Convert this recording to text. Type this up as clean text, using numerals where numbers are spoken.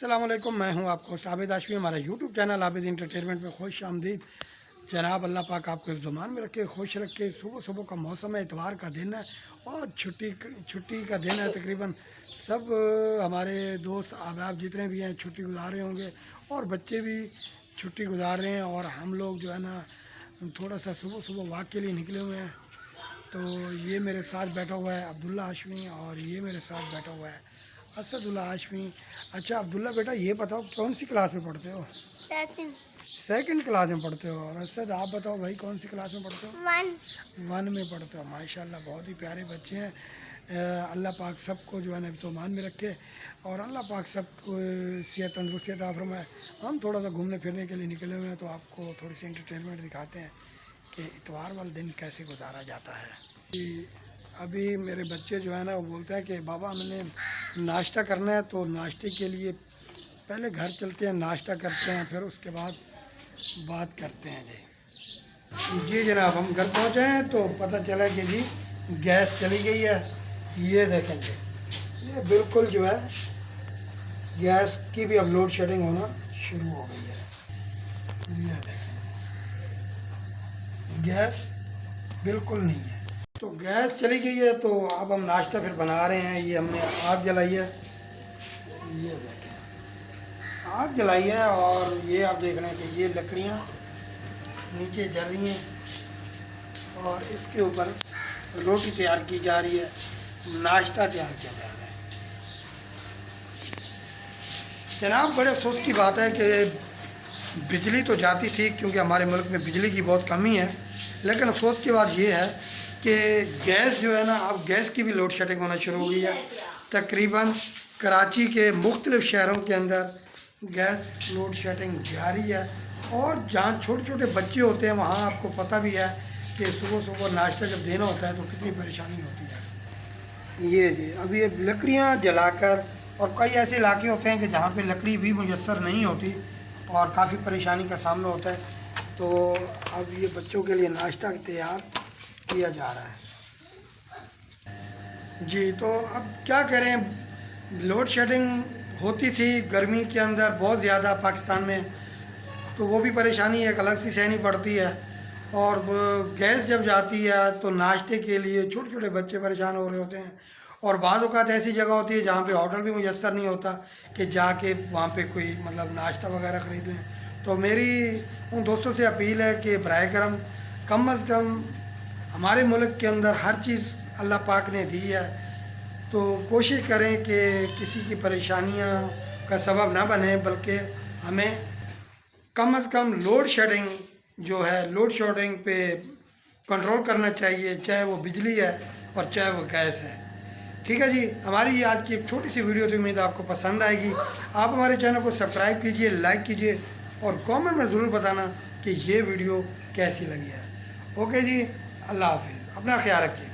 السلام علیکم، میں ہوں آپ کو عابد ہاشمی۔ ہمارا یوٹیوب چینل عابد انٹرٹینمنٹ میں خوش آمدید جناب۔ اللہ پاک آپ کو زمان میں رکھے، خوش رکھے۔ صبح صبح کا موسم ہے، اتوار کا دن ہے اور چھٹی کا دن ہے۔ تقریباً سب ہمارے دوست احباب جتنے بھی ہیں چھٹی گزار رہے ہوں گے اور بچے بھی چھٹی گزار رہے ہیں، اور ہم لوگ جو ہے نا تھوڑا سا صبح صبح واک کے لیے نکلے ہوئے ہیں۔ تو یہ میرے ساتھ بیٹھا ہوا ہے عبداللہ ہاشمی، اور یہ میرے ساتھ بیٹھا ہوا ہے اسد اللہ ہاشمی۔ اچھا عبداللہ بیٹا، یہ بتاؤ کون سی کلاس میں پڑھتے ہو؟ سیکنڈ کلاس میں پڑھتے ہو۔ اور اسد آپ بتاؤ بھائی، کون سی کلاس میں پڑھتے ہو؟ ون میں پڑھتے ہو۔ ماشاءاللہ بہت ہی پیارے بچے ہیں۔ اللہ پاک سب کو جو ہے نا حفظ و امان میں رکھے، اور اللہ پاک سب کو صحت تندرستی عطا فرمائے۔ ہم تھوڑا سا گھومنے پھرنے کے لیے نکلے ہوئے ہیں، تو آپ کو تھوڑی سی انٹرٹینمنٹ دکھاتے ہیں کہ اتوار والا دن کیسے گزارا جاتا ہے۔ ابھی میرے بچے جو ہے نا وہ بولتے ہیں کہ بابا ہم نے ناشتہ کرنا ہے، تو ناشتے کے لیے پہلے گھر چلتے ہیں، ناشتہ کرتے ہیں، پھر اس کے بعد بات کرتے ہیں۔ جی جناب، ہم گھر پہنچے ہیں تو پتہ چلا کہ جی گیس چلی گئی ہے۔ یہ دیکھیں گے، یہ بالکل جو ہے گیس کی بھی اب لوڈ شیڈنگ ہونا شروع ہو گئی ہے۔ یہ دیکھیں، گیس بالکل نہیں ہے۔ تو گیس چلی گئی ہے، تو اب ہم ناشتہ پھر بنا رہے ہیں۔ یہ ہم نے آگ جلائی ہے، یہ دیکھیں آگ جلائی ہے، اور یہ آپ دیکھ رہے ہیں کہ یہ لکڑیاں نیچے جل رہی ہیں، اور اس کے اوپر روٹی تیار کی جا رہی ہے، ناشتہ تیار کیا جا رہا ہے۔ جناب بڑے افسوس کی بات ہے کہ بجلی تو جاتی تھی، کیونکہ ہمارے ملک میں بجلی کی بہت کمی ہے، لیکن افسوس کی بات یہ ہے کہ گیس جو ہے نا اب گیس کی بھی لوڈ شیڈنگ ہونا شروع ہو گئی ہے۔ تقریباً کراچی کے مختلف شہروں کے اندر گیس لوڈ شیڈنگ جاری ہے، اور جہاں چھوٹے چھوٹے بچے ہوتے ہیں وہاں آپ کو پتہ بھی ہے کہ صبح صبح ناشتہ جب دینا ہوتا ہے تو کتنی پریشانی ہوتی ہے۔ یہ جی اب یہ لکڑیاں جلا کر، اور کئی ایسے علاقے ہوتے ہیں کہ جہاں پہ لکڑی بھی میسر نہیں ہوتی اور کافی پریشانی کا سامنا ہوتا ہے، تو اب یہ بچوں کے لیے ناشتہ تیار کیا جا رہا ہے۔ جی تو اب کیا کریں، لوڈ شیڈنگ ہوتی تھی گرمی کے اندر بہت زیادہ پاکستان میں، تو وہ بھی پریشانی ایک الگ سی سہنی پڑتی ہے، اور گیس جب جاتی ہے تو ناشتے کے لیے چھوٹے چھوٹے بچے پریشان ہو رہے ہوتے ہیں، اور بعض اوقات ایسی جگہ ہوتی ہے جہاں پہ ہوٹل بھی میسر نہیں ہوتا کہ جا کے وہاں پہ کوئی مطلب ناشتہ وغیرہ خرید لیں۔ تو میری ان دوستوں سے اپیل ہے کہ براہ کرم کم از کم ہمارے ملک کے اندر ہر چیز اللہ پاک نے دی ہے، تو کوشش کریں کہ کسی کی پریشانیاں کا سبب نہ بنیں، بلکہ ہمیں کم از کم لوڈ شیڈنگ جو ہے لوڈ شیڈنگ پہ کنٹرول کرنا چاہیے، چاہے وہ بجلی ہے اور چاہے وہ گیس ہے۔ ٹھیک ہے جی، ہماری یہ آج کی ایک چھوٹی سی ویڈیو تھی، امید آپ کو پسند آئے گی۔ آپ ہمارے چینل کو سبسکرائب کیجئے، لائک کیجئے، اور کامنٹ میں ضرور بتانا کہ یہ ویڈیو کیسی لگی ہے۔ اوکے جی، اللہ حافظ، اپنا خیال رکھیے۔